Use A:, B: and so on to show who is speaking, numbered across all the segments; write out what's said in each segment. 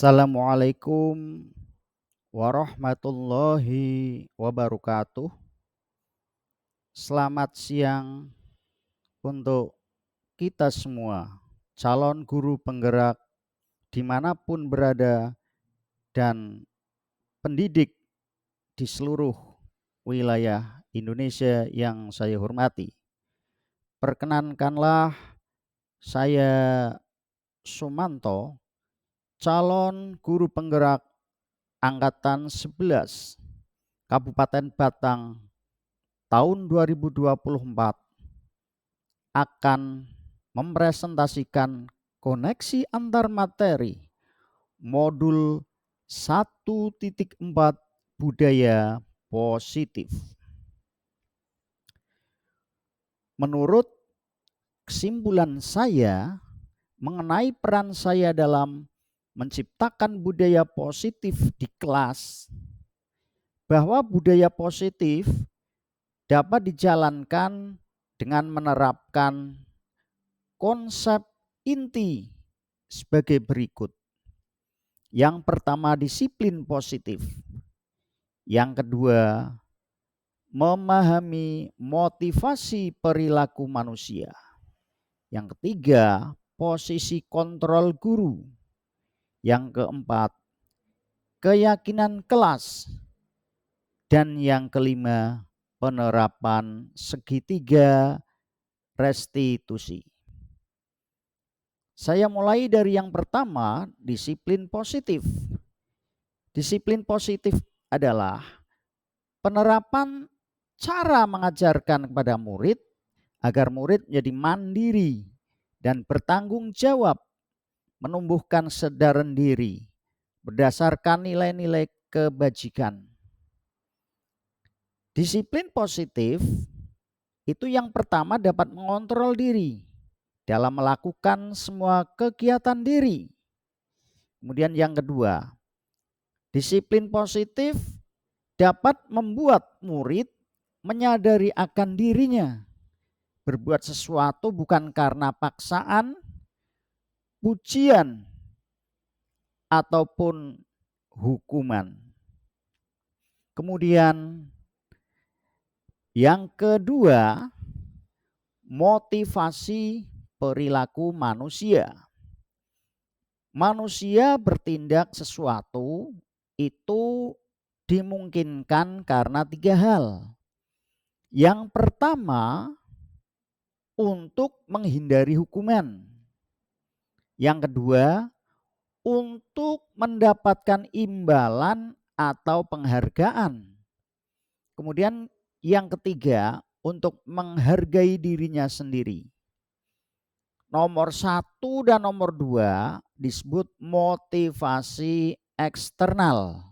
A: Assalamualaikum warahmatullahi wabarakatuh. Selamat siang untuk kita semua, calon guru penggerak dimanapun berada dan pendidik di seluruh wilayah Indonesia yang saya hormati. Perkenankanlah saya Sumanto, calon guru penggerak Angkatan 11 Kabupaten Batang tahun 2024 akan mempresentasikan koneksi antar materi modul 1.4 budaya positif. Menurut kesimpulan saya mengenai peran saya dalam menciptakan budaya positif di kelas, bahwa budaya positif dapat dijalankan dengan menerapkan konsep inti sebagai berikut. Yang pertama, disiplin positif. Yang kedua, memahami motivasi perilaku manusia. Yang ketiga, posisi kontrol guru. Yang keempat, keyakinan kelas. Dan yang kelima, penerapan segitiga restitusi. Saya mulai dari yang pertama, disiplin positif. Disiplin positif adalah penerapan cara mengajarkan kepada murid agar murid menjadi mandiri dan bertanggung jawab, menumbuhkan kesadaran diri berdasarkan nilai-nilai kebajikan. Disiplin positif itu yang pertama dapat mengontrol diri dalam melakukan semua kegiatan diri. Kemudian yang kedua, disiplin positif dapat membuat murid menyadari akan dirinya, berbuat sesuatu bukan karena paksaan, pujian, ataupun hukuman. Kemudian yang kedua, motivasi perilaku manusia. Manusia bertindak sesuatu itu dimungkinkan karena tiga hal. Yang pertama, untuk menghindari hukuman. Yang kedua, untuk mendapatkan imbalan atau penghargaan. Kemudian yang ketiga, untuk menghargai dirinya sendiri. Nomor 1 dan nomor 2 disebut motivasi eksternal.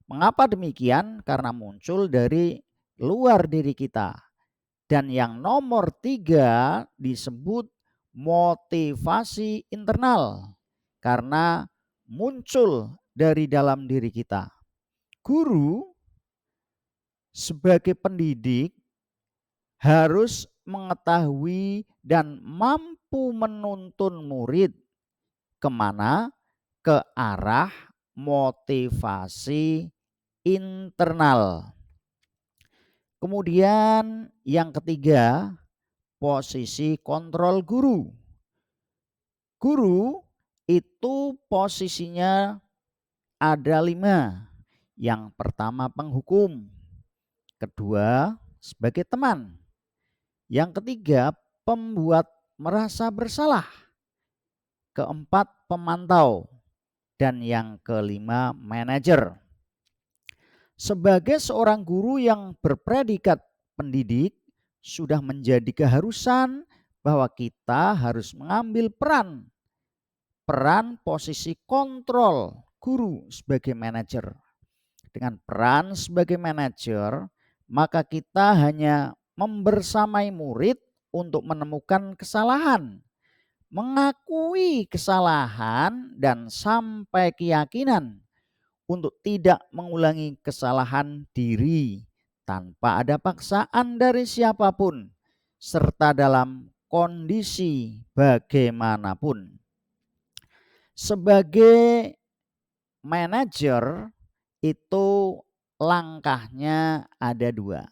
A: Mengapa demikian? Karena muncul dari luar diri kita. Dan yang nomor 3 disebut motivasi internal. Karena muncul dari dalam diri kita. Guru sebagai pendidik harus mengetahui dan mampu menuntun murid kemana? Ke arah motivasi internal. Kemudian yang ketiga, posisi kontrol guru. Guru itu posisinya ada 5. Yang pertama penghukum, kedua sebagai teman, yang ketiga pembuat merasa bersalah, keempat pemantau, dan yang kelima manajer. Sebagai seorang guru yang berpredikat pendidik, sudah menjadi keharusan bahwa kita harus mengambil peran posisi kontrol guru sebagai manajer. Dengan peran sebagai manajer, maka kita hanya membersamai murid untuk menemukan kesalahan, mengakui kesalahan, dan sampai keyakinan untuk tidak mengulangi kesalahan diri tanpa ada paksaan dari siapapun, serta dalam kondisi bagaimanapun. Sebagai manajer itu langkahnya ada dua.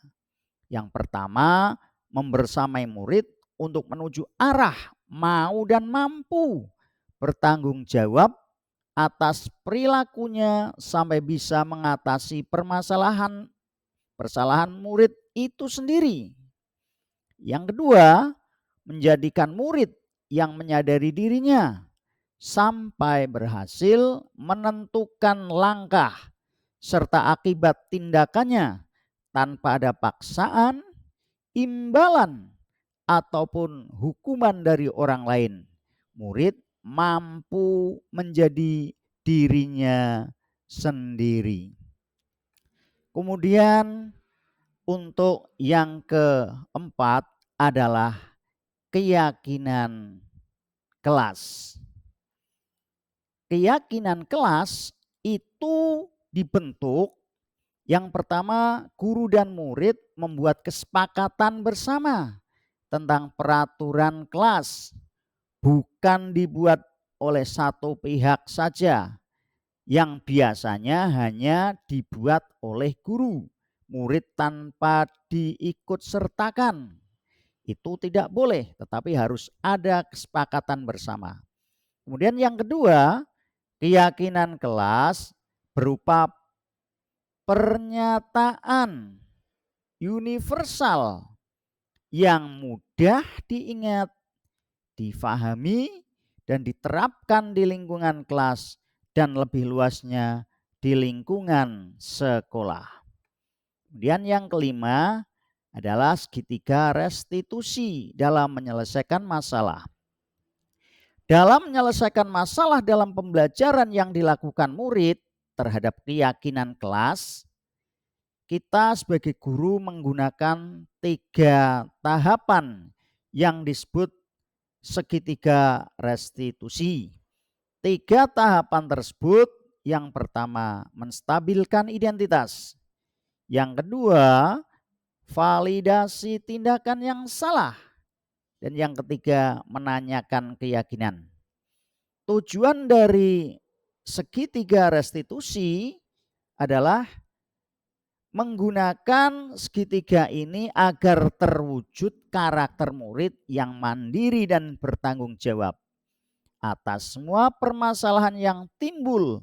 A: Yang pertama, membersamai murid untuk menuju arah mau dan mampu bertanggung jawab atas perilakunya sampai bisa mengatasi permasalahan murid itu sendiri. Yang kedua, menjadikan murid yang menyadari dirinya sampai berhasil menentukan langkah serta akibat tindakannya tanpa ada paksaan, imbalan, ataupun hukuman dari orang lain. Murid mampu menjadi dirinya sendiri. Kemudian untuk yang keempat adalah keyakinan kelas. Keyakinan kelas itu dibentuk, yang pertama guru dan murid membuat kesepakatan bersama tentang peraturan kelas, bukan dibuat oleh satu pihak saja, yang biasanya hanya dibuat oleh guru, murid tanpa diikut sertakan. Itu tidak boleh, tetapi harus ada kesepakatan bersama. Kemudian yang kedua, keyakinan kelas berupa pernyataan universal yang mudah diingat, difahami, dan diterapkan di lingkungan kelas dan lebih luasnya di lingkungan sekolah. Kemudian yang kelima adalah segitiga restitusi dalam menyelesaikan masalah. Dalam menyelesaikan masalah dalam pembelajaran yang dilakukan murid terhadap keyakinan kelas, kita sebagai guru menggunakan 3 tahapan yang disebut segitiga restitusi. 3 tahapan tersebut, yang pertama menstabilkan identitas, yang kedua validasi tindakan yang salah, dan yang ketiga menanyakan keyakinan. Tujuan dari segitiga restitusi adalah menggunakan segitiga ini agar terwujud karakter murid yang mandiri dan bertanggung jawab atas semua permasalahan yang timbul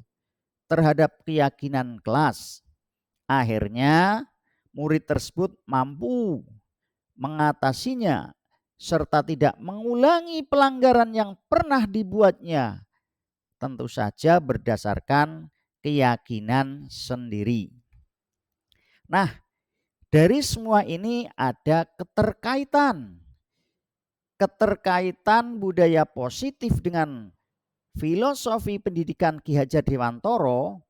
A: terhadap keyakinan kelas. Akhirnya murid tersebut mampu mengatasinya serta tidak mengulangi pelanggaran yang pernah dibuatnya, tentu saja berdasarkan keyakinan sendiri. Nah, dari semua ini ada keterkaitan budaya positif dengan filosofi pendidikan Ki Hajar Dewantoro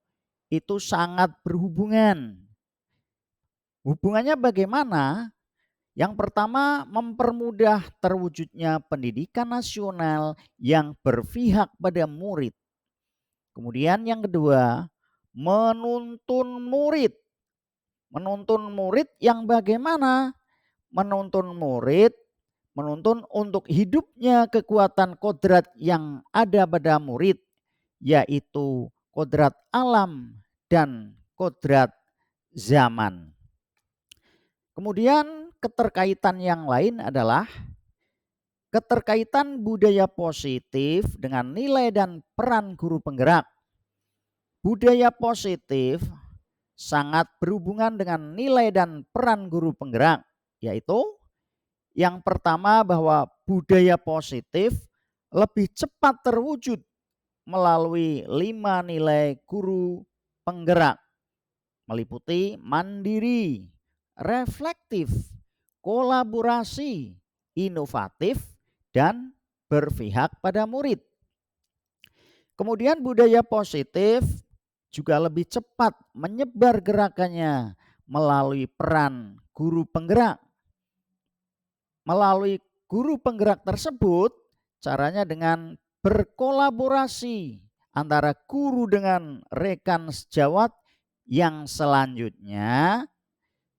A: itu sangat berhubungan. Hubungannya bagaimana? Yang pertama, mempermudah terwujudnya pendidikan nasional yang berpihak pada murid. Kemudian yang kedua, menuntun murid. Menuntun murid yang bagaimana? Menuntun untuk hidupnya kekuatan kodrat yang ada pada murid, yaitu kodrat alam dan kodrat zaman. Kemudian keterkaitan yang lain adalah keterkaitan budaya positif dengan nilai dan peran guru penggerak. Budaya positif sangat berhubungan dengan nilai dan peran guru penggerak, yaitu yang pertama bahwa budaya positif lebih cepat terwujud melalui 5 nilai guru penggerak, meliputi mandiri, reflektif, kolaborasi, inovatif, dan berpihak pada murid. Kemudian budaya positif juga lebih cepat menyebar gerakannya melalui peran guru penggerak. Melalui guru penggerak tersebut, caranya dengan berkolaborasi antara guru dengan rekan sejawat yang selanjutnya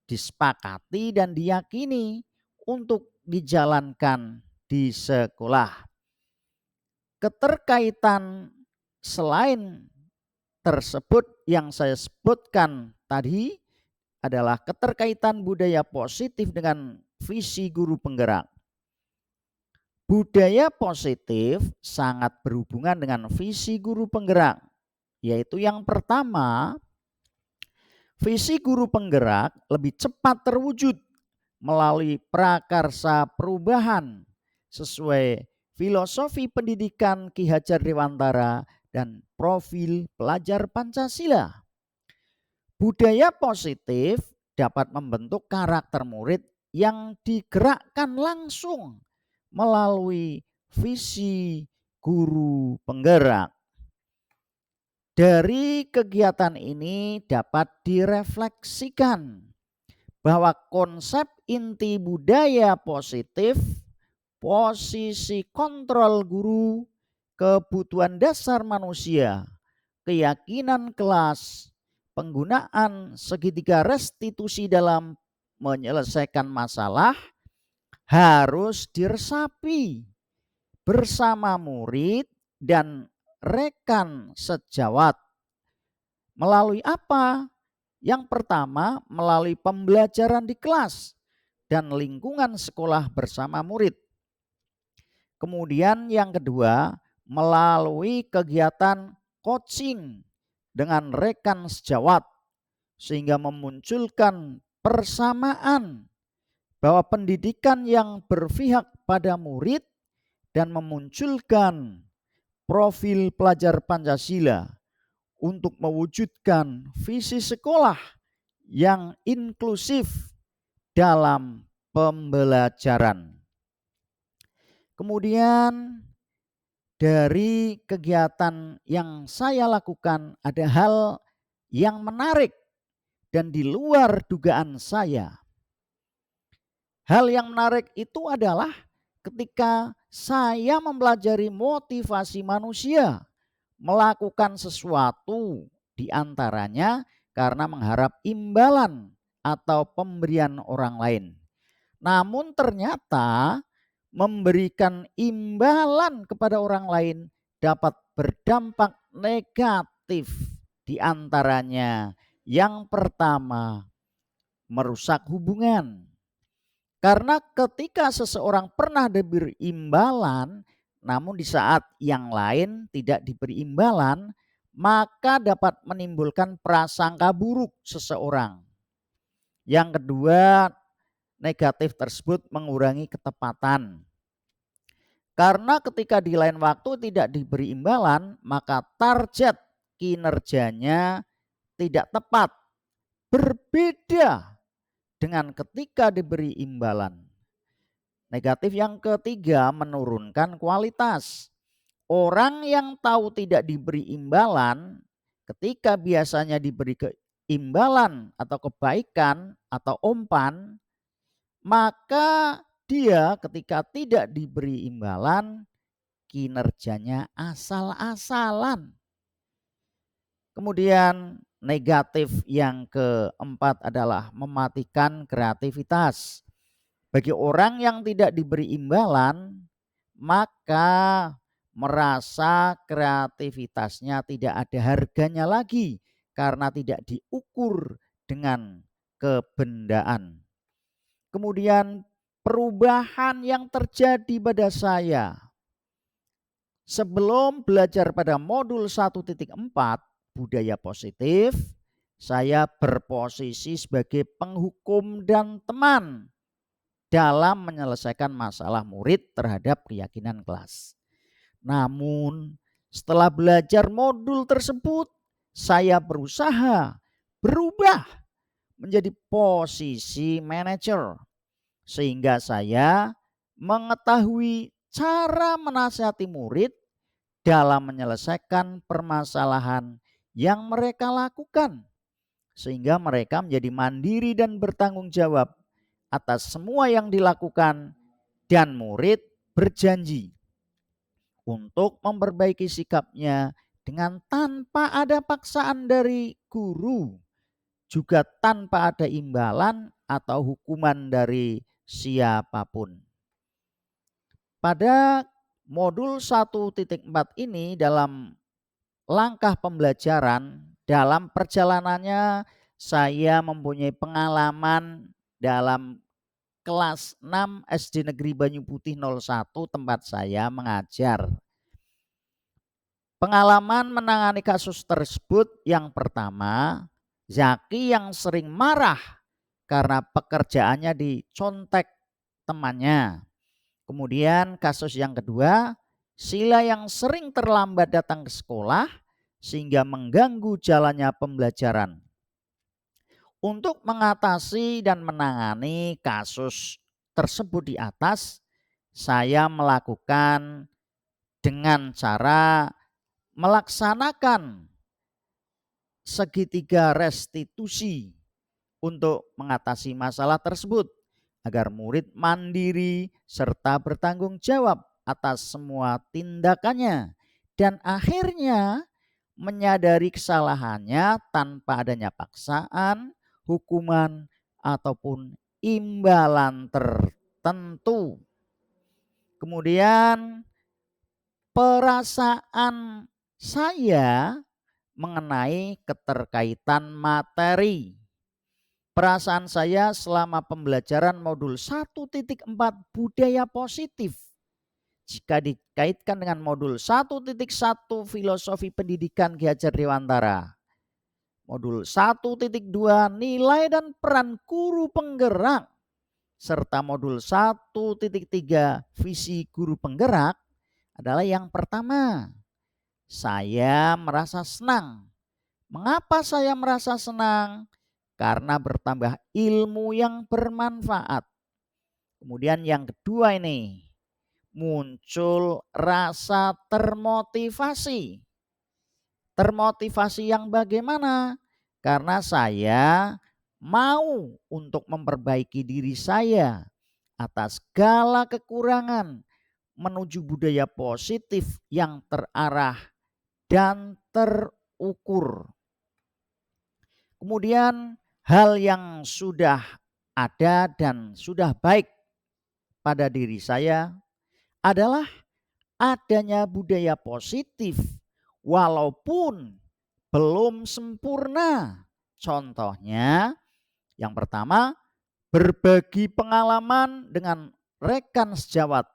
A: disepakati dan diyakini untuk dijalankan di sekolah. Keterkaitan selain tersebut yang saya sebutkan tadi adalah keterkaitan budaya positif dengan visi guru penggerak. Budaya positif sangat berhubungan dengan visi guru penggerak, yaitu yang pertama, visi guru penggerak lebih cepat terwujud melalui prakarsa perubahan sesuai filosofi pendidikan Ki Hajar Dewantara dan profil pelajar Pancasila. Budaya positif dapat membentuk karakter murid yang digerakkan langsung melalui visi guru penggerak. Dari kegiatan ini dapat direfleksikan bahwa konsep inti budaya positif, posisi kontrol guru, kebutuhan dasar manusia, keyakinan kelas, penggunaan segitiga restitusi dalam menyelesaikan masalah harus diresapi bersama murid dan rekan sejawat. Melalui apa? Yang pertama, melalui pembelajaran di kelas dan lingkungan sekolah bersama murid. Kemudian yang kedua, melalui kegiatan coaching dengan rekan sejawat sehingga memunculkan persamaan bahwa pendidikan yang berpihak pada murid dan memunculkan profil pelajar Pancasila untuk mewujudkan visi sekolah yang inklusif dalam pembelajaran. Kemudian dari kegiatan yang saya lakukan ada hal yang menarik dan di luar dugaan saya. Hal yang menarik itu adalah ketika saya mempelajari motivasi manusia melakukan sesuatu, di antaranya karena mengharap imbalan atau pemberian orang lain. Namun ternyata memberikan imbalan kepada orang lain dapat berdampak negatif, di antaranya yang pertama, merusak hubungan. Karena ketika seseorang pernah diberi imbalan, namun di saat yang lain tidak diberi imbalan, maka dapat menimbulkan prasangka buruk seseorang. Yang kedua, negatif tersebut mengurangi ketepatan. Karena ketika di lain waktu tidak diberi imbalan, maka target kinerjanya tidak tepat. Berbeda dengan ketika diberi imbalan. Negatif yang ketiga, menurunkan kualitas. Orang yang tahu tidak diberi imbalan, ketika biasanya diberi imbalan atau kebaikan atau umpan, maka dia ketika tidak diberi imbalan, kinerjanya asal-asalan. Kemudian negatif yang keempat adalah mematikan kreativitas. Bagi orang yang tidak diberi imbalan, maka merasa kreativitasnya tidak ada harganya lagi karena tidak diukur dengan kebendaan. Kemudian perubahan yang terjadi pada saya sebelum belajar pada modul 1.4 budaya positif, saya berposisi sebagai penghukum dan teman dalam menyelesaikan masalah murid terhadap keyakinan kelas. Namun setelah belajar modul tersebut, saya berusaha berubah menjadi posisi manajer sehingga saya mengetahui cara menasihati murid dalam menyelesaikan permasalahan yang mereka lakukan, sehingga mereka menjadi mandiri dan bertanggung jawab atas semua yang dilakukan, dan murid berjanji untuk memperbaiki sikapnya dengan tanpa ada paksaan dari guru, juga tanpa ada imbalan atau hukuman dari siapapun. Pada modul 1.4 ini dalam langkah pembelajaran dalam perjalanannya saya mempunyai pengalaman dalam kelas 6 SD Negeri Banyu Putih 01 tempat saya mengajar. Pengalaman menangani kasus tersebut yang pertama, Zaki yang sering marah karena pekerjaannya dicontek temannya. Kemudian kasus yang kedua, Sila yang sering terlambat datang ke sekolah sehingga mengganggu jalannya pembelajaran. Untuk mengatasi dan menangani kasus tersebut di atas, saya melakukan dengan cara melaksanakan segitiga restitusi untuk mengatasi masalah tersebut agar murid mandiri serta bertanggung jawab atas semua tindakannya dan akhirnya menyadari kesalahannya tanpa adanya paksaan, hukuman ataupun imbalan tertentu. Kemudian perasaan saya mengenai keterkaitan materi. Perasaan saya selama pembelajaran modul 1.4 budaya positif jika dikaitkan dengan modul 1.1 filosofi pendidikan Ki Hajar Dewantara, modul 1.2 nilai dan peran guru penggerak, serta modul 1.3 visi guru penggerak adalah yang pertama, saya merasa senang. Mengapa saya merasa senang? Karena bertambah ilmu yang bermanfaat. Kemudian yang kedua ini, muncul rasa termotivasi. Termotivasi yang bagaimana? Karena saya mau untuk memperbaiki diri saya atas segala kekurangan menuju budaya positif yang terarah dan terukur. Kemudian hal yang sudah ada dan sudah baik pada diri saya adalah adanya budaya positif walaupun belum sempurna. Contohnya yang pertama, berbagi pengalaman dengan rekan sejawat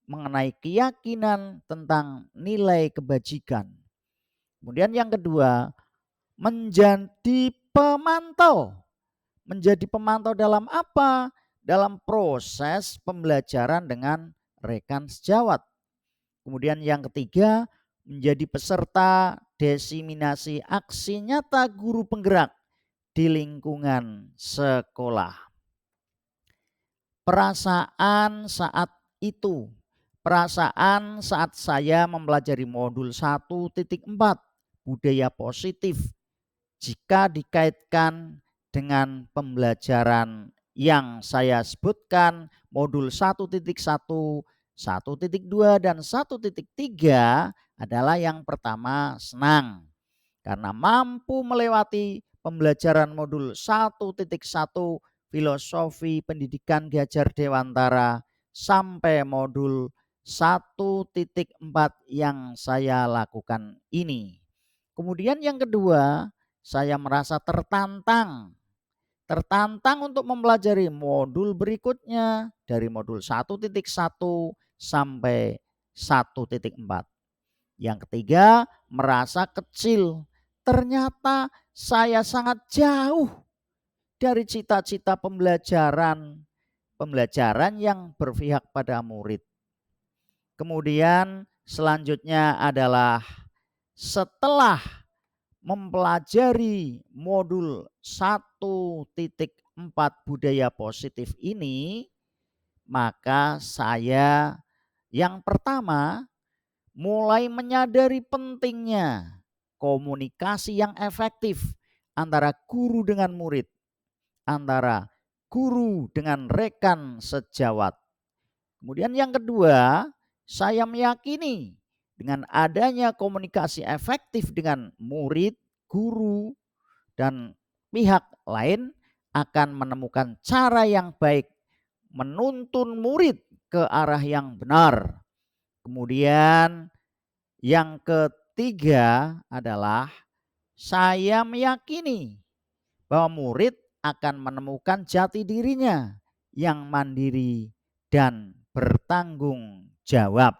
A: mengenai keyakinan tentang nilai kebajikan. Kemudian yang kedua, menjadi pemantau. Menjadi pemantau dalam apa? Dalam proses pembelajaran dengan rekan sejawat. Kemudian yang ketiga, menjadi peserta diseminasi aksi nyata guru penggerak di lingkungan sekolah. Perasaan saat itu, perasaan saat saya mempelajari modul 1.4 budaya positif jika dikaitkan dengan pembelajaran yang saya sebutkan modul 1.1, 1.2 dan 1.3 adalah yang pertama senang karena mampu melewati pembelajaran modul 1.1 filosofi pendidikan Ki Hajar Dewantara sampai modul 1.4 yang saya lakukan ini. Kemudian yang kedua, saya merasa tertantang untuk mempelajari modul berikutnya dari modul 1.1 sampai 1.4. Yang ketiga, merasa kecil. Ternyata saya sangat jauh dari cita-cita pembelajaran yang berpihak pada murid. Kemudian selanjutnya adalah setelah mempelajari modul 1.4 budaya positif ini, maka saya yang pertama mulai menyadari pentingnya komunikasi yang efektif antara guru dengan murid, antara guru dengan rekan sejawat. Kemudian yang kedua, saya meyakini dengan adanya komunikasi efektif dengan murid, guru, dan pihak lain akan menemukan cara yang baik menuntun murid ke arah yang benar. Kemudian yang ketiga adalah saya meyakini bahwa murid akan menemukan jati dirinya yang mandiri dan bertanggung jawab.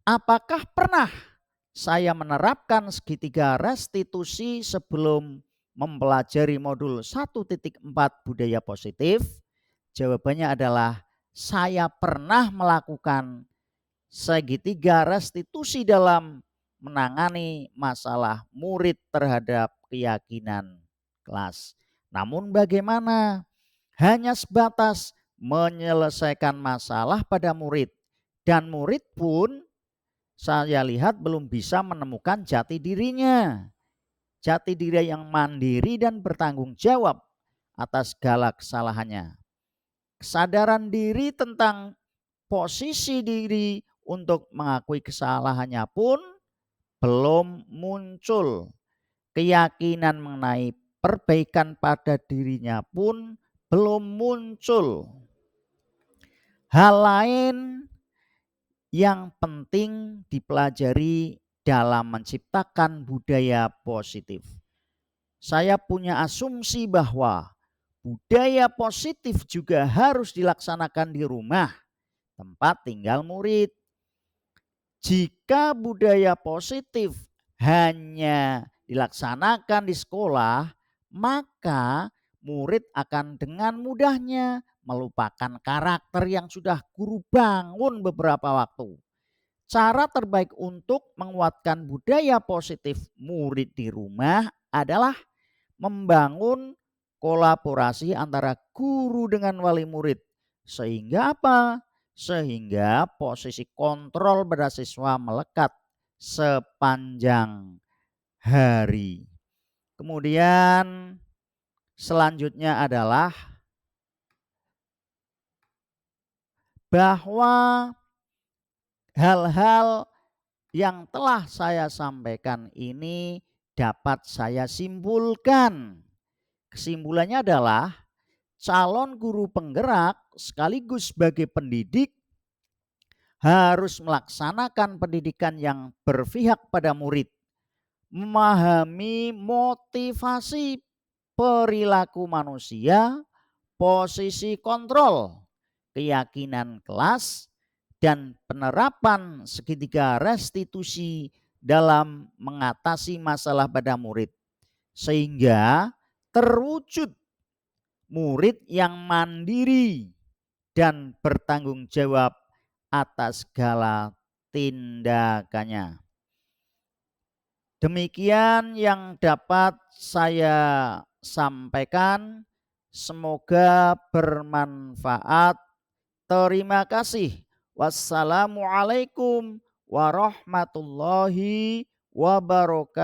A: Apakah pernah saya menerapkan segitiga restitusi sebelum mempelajari modul 1.4 budaya positif? Jawabannya adalah saya pernah melakukan segitiga restitusi dalam menangani masalah murid terhadap keyakinan kelas. Namun bagaimana? Hanya sebatas menyelesaikan masalah pada murid, dan murid pun saya lihat belum bisa menemukan jati dirinya. Jati diri yang mandiri dan bertanggung jawab atas segala kesalahannya. Kesadaran diri tentang posisi diri untuk mengakui kesalahannya pun belum muncul. Keyakinan mengenai perbaikan pada dirinya pun belum muncul. Hal lain yang penting dipelajari dalam menciptakan budaya positif. Saya punya asumsi bahwa budaya positif juga harus dilaksanakan di rumah, tempat tinggal murid. Jika budaya positif hanya dilaksanakan di sekolah, maka murid akan dengan mudahnya melupakan karakter yang sudah guru bangun beberapa waktu. Cara terbaik untuk menguatkan budaya positif murid di rumah adalah membangun kolaborasi antara guru dengan wali murid. Sehingga apa? Sehingga posisi kontrol pada siswa melekat sepanjang hari. Kemudian selanjutnya adalah bahwa hal-hal yang telah saya sampaikan ini dapat saya simpulkan. Kesimpulannya adalah calon guru penggerak sekaligus sebagai pendidik harus melaksanakan pendidikan yang berpihak pada murid, memahami motivasi perilaku manusia, posisi kontrol, keyakinan kelas, dan penerapan segitiga restitusi dalam mengatasi masalah pada murid, sehingga terwujud murid yang mandiri dan bertanggung jawab atas segala tindakannya. Demikian yang dapat saya sampaikan. Semoga bermanfaat. Terima kasih. Wassalamualaikum warahmatullahi wabarakatuh.